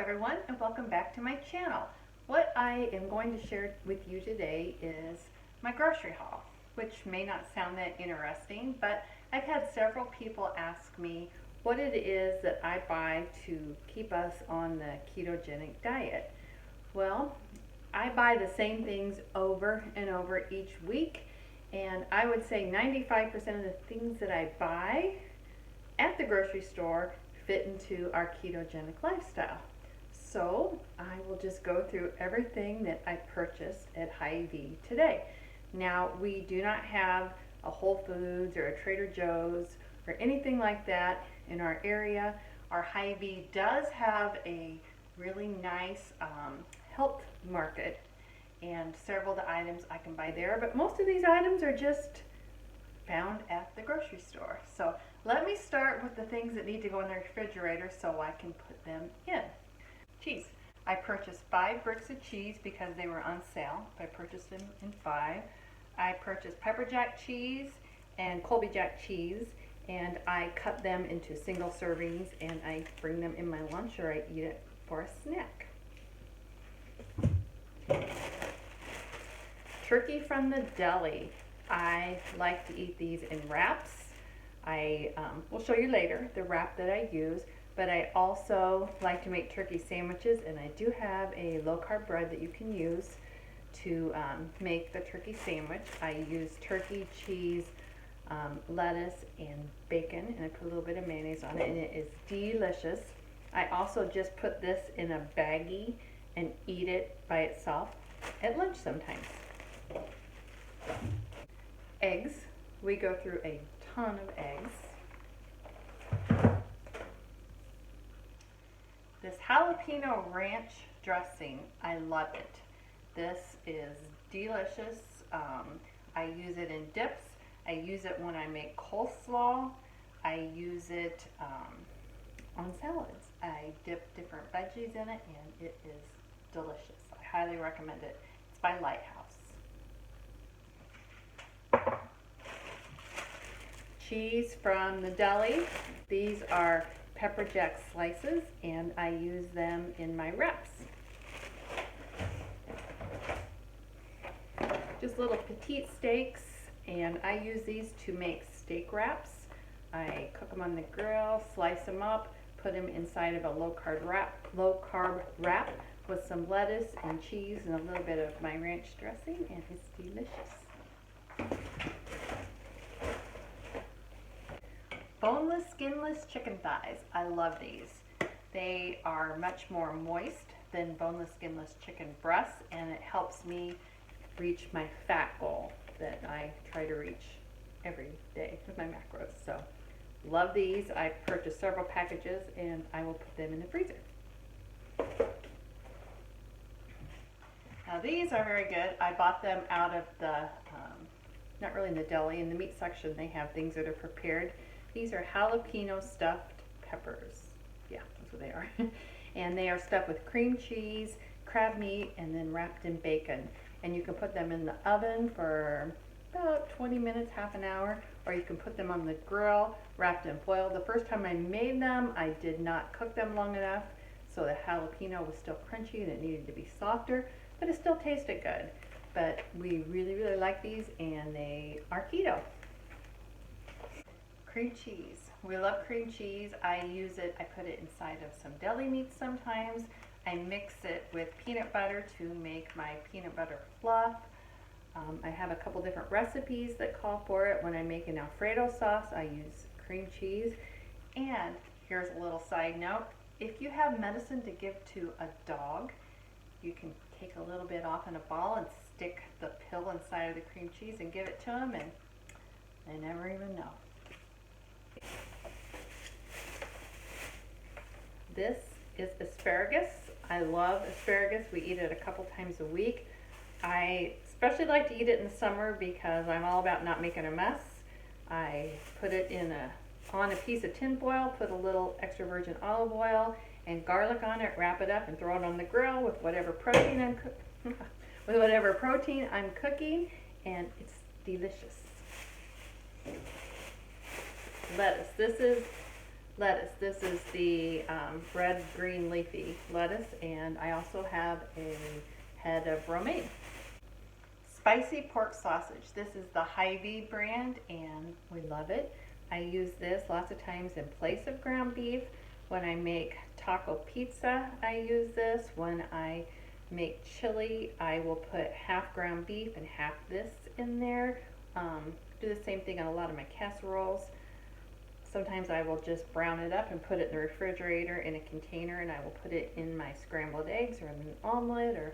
everyone, and welcome back to my channel. What I am going to share with you today is my grocery haul, which may not sound that interesting, but I've had several people ask me what it is that I buy to keep us on the ketogenic diet. Well, I buy the same things over and over each week, and I would say 95% of the things that I buy at the grocery store fit into our ketogenic lifestyle. So I will just go through everything that I purchased at Hy-Vee today. Now, we do not have a Whole Foods or a Trader Joe's or anything like that in our area. Our Hy-Vee does have a really nice health market and several of the items I can buy there, but most of these items are just found at the grocery store. So let me start with the things that need to go in the refrigerator so I can put them in. Cheese. I purchased 5 bricks of cheese because they were on sale. I purchased them in 5. I purchased pepper jack cheese and Colby jack cheese, and I cut them into single servings and I bring them in my lunch or I eat it for a snack. Turkey from the deli. I like to eat these in wraps. I will show you later the wrap that I use, but I also like to make turkey sandwiches, and I do have a low-carb bread that you can use to make the turkey sandwich. I use turkey, cheese, lettuce, and bacon, and I put a little bit of mayonnaise on it, and it is delicious. I also just put this in a baggie and eat it by itself at lunch sometimes. Eggs. We go through a ton of eggs. This jalapeno ranch dressing, I love it. This is delicious. I use it in dips. I use it when I make coleslaw. I use it on salads. I dip different veggies in it and it is delicious. I highly recommend it. It's by Lighthouse. Cheese from the deli. These are pepper jack slices and I use them in my wraps. Just little petite steaks, and I use these to make steak wraps. I cook them on the grill, slice them up, put them inside of a low-carb wrap with some lettuce and cheese and a little bit of my ranch dressing, and it's delicious. Boneless, skinless chicken thighs. I love these. They are much more moist than boneless, skinless chicken breasts, and it helps me reach my fat goal that I try to reach every day with my macros. So, love these. I purchased several packages, and I will put them in the freezer. Now, these are very good. I bought them out of the, not really in the deli, in the meat section, they have things that are prepared. These are jalapeno stuffed peppers. Yeah, that's what they are. And they are stuffed with cream cheese, crab meat, and then wrapped in bacon. And you can put them in the oven for about 20 minutes, half an hour, or you can put them on the grill, wrapped in foil. The first time I made them, I did not cook them long enough, so the jalapeno was still crunchy and it needed to be softer, but it still tasted good. But we really, really like these, and they are keto. Cream cheese. We love cream cheese. I use it, I put it inside of some deli meat sometimes. I mix it with peanut butter to make my peanut butter fluff. I have a couple different recipes that call for it. When I make an Alfredo sauce, I use cream cheese. And here's a little side note. If you have medicine to give to a dog, you can take a little bit off in a ball and stick the pill inside of the cream cheese and give it to them, and they never even know. This is asparagus. I love asparagus. We eat it a couple times a week. I especially like to eat it in the summer because I'm all about not making a mess. I put it on a piece of tin foil, put a little extra virgin olive oil and garlic on it, wrap it up, and throw it on the grill with whatever protein I'm cooking, and it's delicious. Lettuce. This is lettuce. This is the red, green, leafy lettuce, and I also have a head of romaine. Spicy pork sausage. This is the Hy-Vee brand, and we love it. I use this lots of times in place of ground beef. When I make taco pizza, I use this. When I make chili, I will put half ground beef and half this in there. Do the same thing on a lot of my casseroles. Sometimes I will just brown it up and put it in the refrigerator in a container, and I will put it in my scrambled eggs or in an omelet or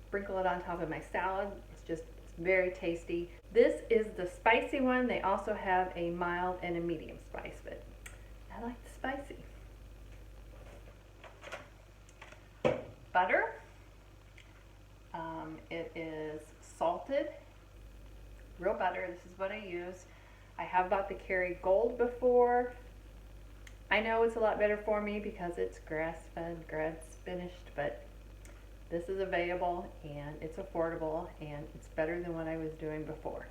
sprinkle it on top of my salad. It's very tasty. This is the spicy one. They also have a mild and a medium spice, but I like the spicy. Butter. It is salted, real butter. This is what I use. I have bought the Kerrygold before. I know it's a lot better for me because it's grass-fed, grass-finished, but this is available and it's affordable and it's better than what I was doing before.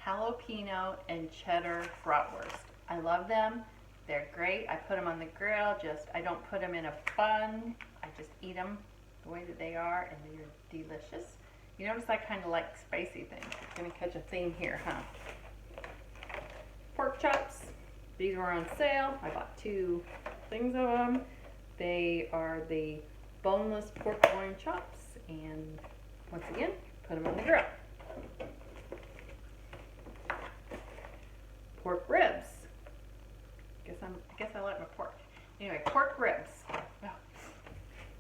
Jalapeno and cheddar bratwurst. I love them. They're great. I put them on the grill. I don't put them in a bun. I just eat them the way that they are, and they're delicious. You notice I kind of like spicy things. I'm going to catch a theme here, huh? Pork chops. These were on sale. I bought 2 things of them. They are the boneless pork loin chops, and once again, put them on the grill. Pork ribs. I guess I like my pork. Anyway, pork ribs. Oh.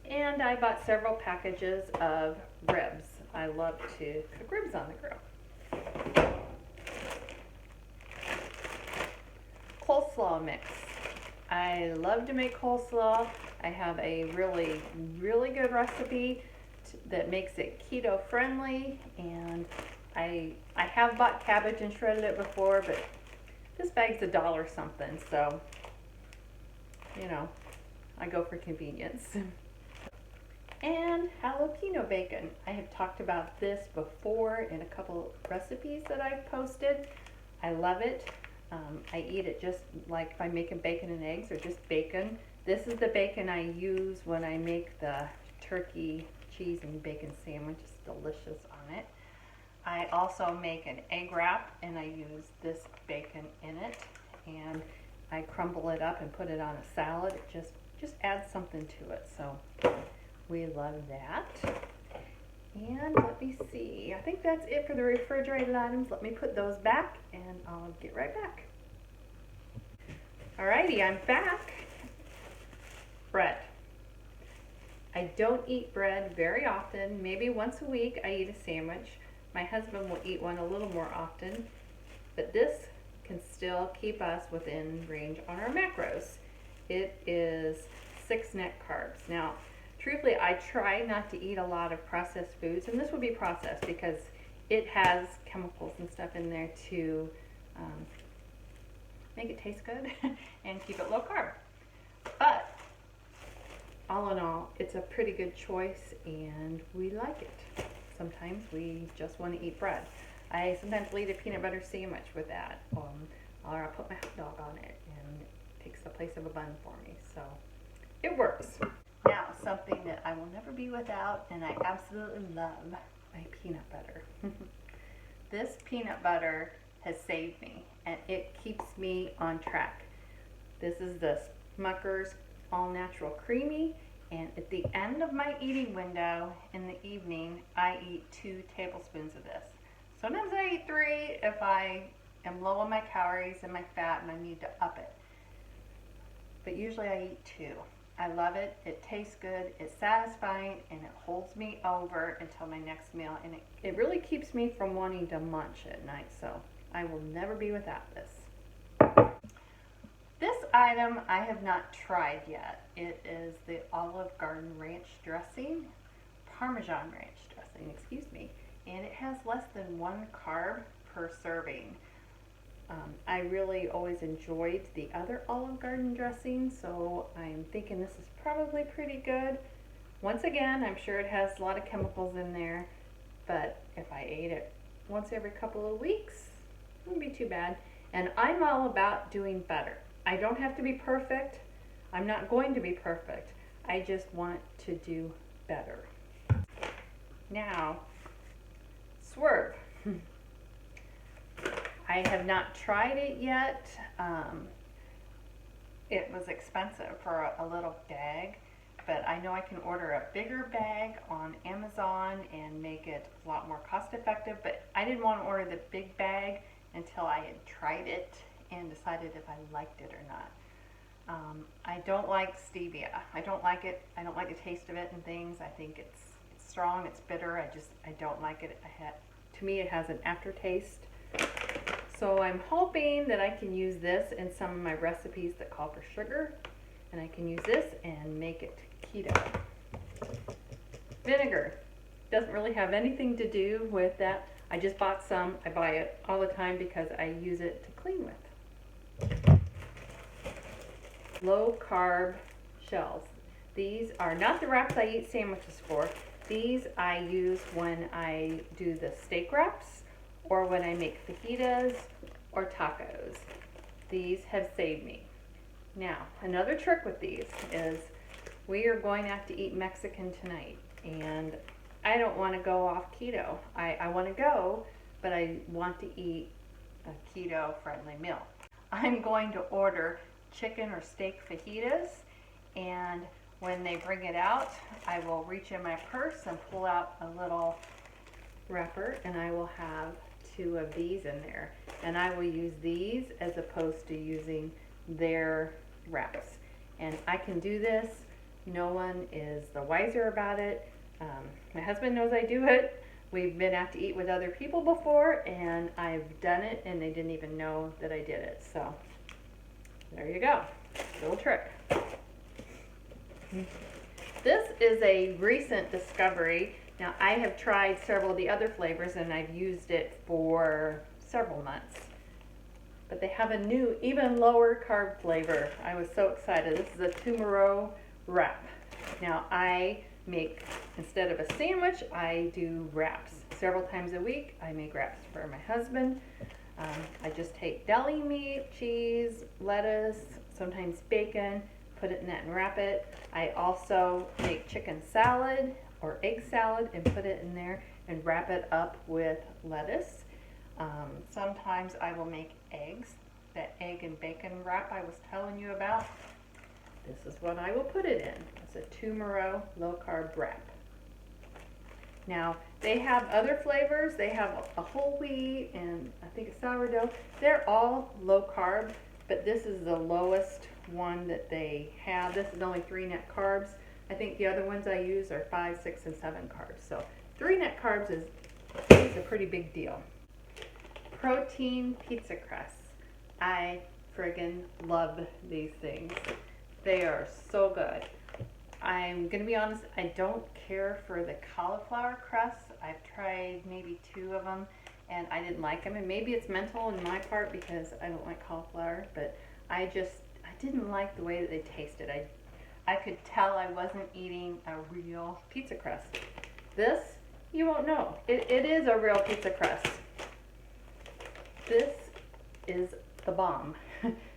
And I bought several packages of ribs. I love to cook ribs on the grill. Coleslaw mix. I love to make coleslaw. I have a really, really good recipe that makes it keto friendly, and I have bought cabbage and shredded it before, but this bag's $1 something, so, you know, I go for convenience. And jalapeno bacon. I have talked about this before in a couple recipes that I've posted. I love it. I eat it just like if I'm making bacon and eggs or just bacon. This is the bacon I use when I make the turkey, cheese, and bacon sandwich. It's delicious on it. I also make an egg wrap, and I use this bacon in it, and I crumble it up and put it on a salad. It just adds something to it, so we love that. And let me see, I think that's it for the refrigerated items. Let me put those back, and I'll get right back. Alrighty, I'm back. Bread. I don't eat bread very often. Maybe once a week I eat a sandwich. My husband will eat one a little more often, but this can still keep us within range on our macros. It is 6 net carbs. Now, truthfully, I try not to eat a lot of processed foods, and this would be processed because it has chemicals and stuff in there to make it taste good and keep it low carb. But all in all, it's a pretty good choice, and we like it. Sometimes we just want to eat bread. I sometimes will eat a peanut butter sandwich with that, or I'll put my hot dog on it, and it takes the place of a bun for me. So it works. Now, something that I will never be without, and I absolutely love, my peanut butter. This peanut butter has saved me, and it keeps me on track. This is the Smucker's All Natural Creamy. And at the end of my eating window in the evening, I eat 2 tablespoons of this. Sometimes I eat 3 if I am low on my calories and my fat and I need to up it. But usually I eat 2. I love it. It tastes good. It's satisfying, and it holds me over until my next meal. And it really keeps me from wanting to munch at night. So I will never be without this. This item I have not tried yet. It is the Olive Garden Ranch dressing, Parmesan Ranch dressing, excuse me, and it has less than 1 carb per serving. I really always enjoyed the other Olive Garden dressing, so I'm thinking this is probably pretty good. Once again, I'm sure it has a lot of chemicals in there, but if I ate it once every couple of weeks, wouldn't be too bad. And I'm all about doing better. I don't have to be perfect. I'm not going to be perfect. I just want to do better. Now, swerve. I have not tried it yet. It was expensive for a little bag, but I know I can order a bigger bag on Amazon and make it a lot more cost effective, but I didn't want to order the big bag until I had tried it and decided if I liked it or not. I don't like stevia. I don't like it. I don't like the taste of it and things. I think it's strong, it's bitter. I don't like it. To me, it has an aftertaste. So I'm hoping that I can use this in some of my recipes that call for sugar, and I can use this and make it keto. Vinegar doesn't really have anything to do with that. I just bought some. I buy it all the time because I use it to clean with. Low carb shells. These are not the wraps I eat sandwiches for. These I use when I do the steak wraps or when I make fajitas or tacos. These have saved me. Now, another trick with these is we are going out to eat Mexican tonight, and I don't want to go off keto. I want to go, but I want to eat a keto-friendly meal. I'm going to order chicken or steak fajitas, and when they bring it out, I will reach in my purse and pull out a little wrapper, and I will have 2 of these in there. And I will use these as opposed to using their wraps. And I can do this. No one is the wiser about it. My husband knows I do it. We've been out to eat with other people before, and I've done it, and they didn't even know that I did it. So there you go, little trick. This is a recent discovery. Now, I have tried several of the other flavors, and I've used it for several months. But they have a new, even lower carb flavor. I was so excited. This is a tumaro wrap. Now, I make, instead of a sandwich, I do wraps. Several times a week, I make wraps for my husband. I just take deli meat, cheese, lettuce, sometimes bacon, put it in that and wrap it. I also make chicken salad or egg salad and put it in there and wrap it up with lettuce. Sometimes I will make eggs, that egg and bacon wrap I was telling you about. This is what I will put it in. It's a tumaro low carb wrap. Now, they have other flavors. They have a whole wheat and I think a sourdough. They're all low carb, but this is the lowest one that they have. This is only 3 net carbs. I think the other ones I use are 5, 6, and 7 carbs. So 3 net carbs is a pretty big deal. Protein pizza crusts. I friggin' love these things. They are so good. I'm gonna be honest, I don't care for the cauliflower crusts. I've tried maybe 2 of them and I didn't like them, and maybe it's mental on my part because I don't like cauliflower, but I didn't like the way that they tasted. I could tell I wasn't eating a real pizza crust. This, you won't know. It is a real pizza crust. This is the bomb.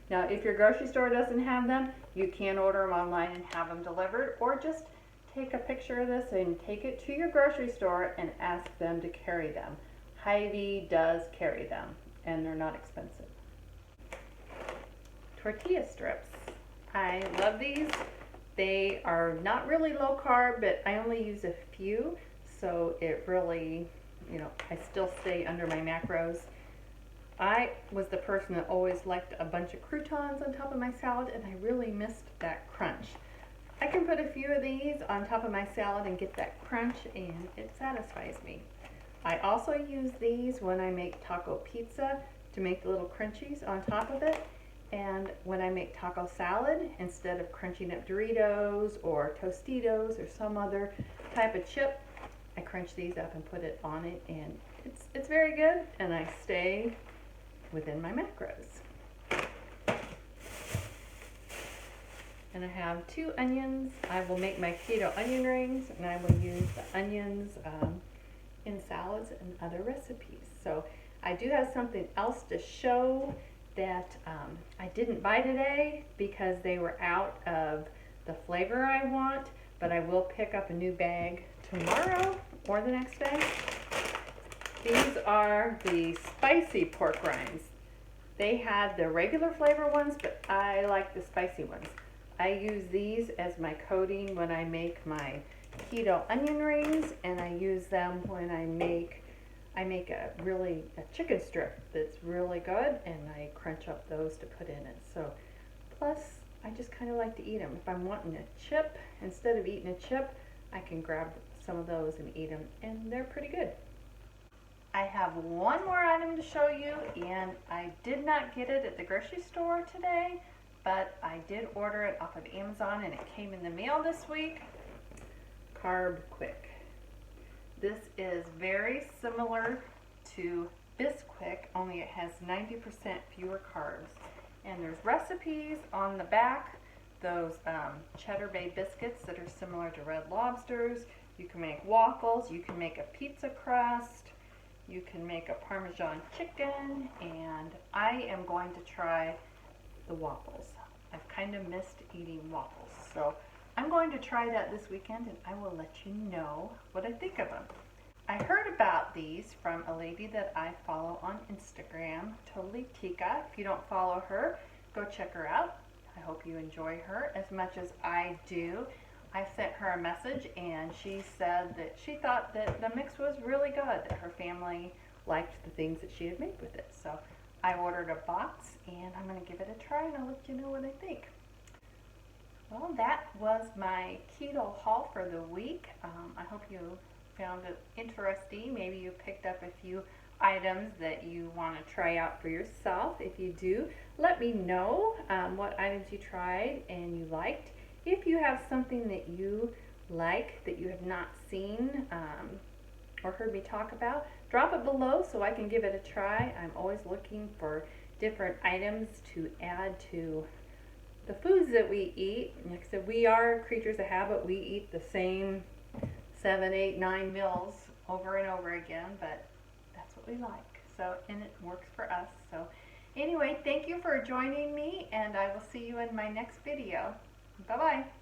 Now, if your grocery store doesn't have them, you can order them online and have them delivered, or just take a picture of this and take it to your grocery store and ask them to carry them. Hy-Vee does carry them, and they're not expensive. Tortilla strips. I love these. They are not really low carb, but I only use a few, so it really, I still stay under my macros. I was the person that always liked a bunch of croutons on top of my salad, and I really missed that crunch. I can put a few of these on top of my salad and get that crunch, and it satisfies me. I also use these when I make taco pizza to make the little crunchies on top of it. And when I make taco salad, instead of crunching up Doritos or Tostitos or some other type of chip, I crunch these up and put it on it, and it's very good, and I stay within my macros. And I have 2 onions. I will make my keto onion rings, and I will use the onions in salads and other recipes. So I do have something else to show that I didn't buy today because they were out of the flavor I want, but I will pick up a new bag tomorrow or the next day. These are the spicy pork rinds. They had the regular flavor ones, but I like the spicy ones. I use these as my coating when I make my keto onion rings, and I use them when I make a chicken strip that's really good, and I crunch up those to put in it. So plus I just kind of like to eat them. If I'm wanting a chip, instead of eating a chip, I can grab some of those and eat them, and they're pretty good. I have one more item to show you, and I did not get it at the grocery store today, but I did order it off of Amazon and it came in the mail this week. Carb Quick. This is very similar to Bisquick, only it has 90% fewer carbs. And there's recipes on the back, those Cheddar Bay biscuits that are similar to Red Lobster's. You can make waffles, you can make a pizza crust, you can make a Parmesan chicken, and I am going to try the waffles. I've kind of missed eating waffles, so I'm going to try that this weekend, and I will let you know what I think of them. I heard about these from a lady that I follow on Instagram, Totally Tika. If you don't follow her, go check her out. I hope you enjoy her as much as I do. I sent her a message, and she said that she thought that the mix was really good, that her family liked the things that she had made with it. So I ordered a box, and I'm going to give it a try, and I'll let you know what I think. Well, that was my keto haul for the week. I hope you found it interesting. Maybe you picked up a few items that you want to try out for yourself. If you do, let me know what items you tried and you liked. If you have something that you like that you have not seen or heard me talk about, drop it below so I can give it a try. I'm always looking for different items to add to the foods that we eat. Like I said, we are creatures of habit. We eat the same 7, 8, 9 meals over and over again, but that's what we like. So, and it works for us. So anyway, thank you for joining me, and I will see you in my next video. Bye-bye.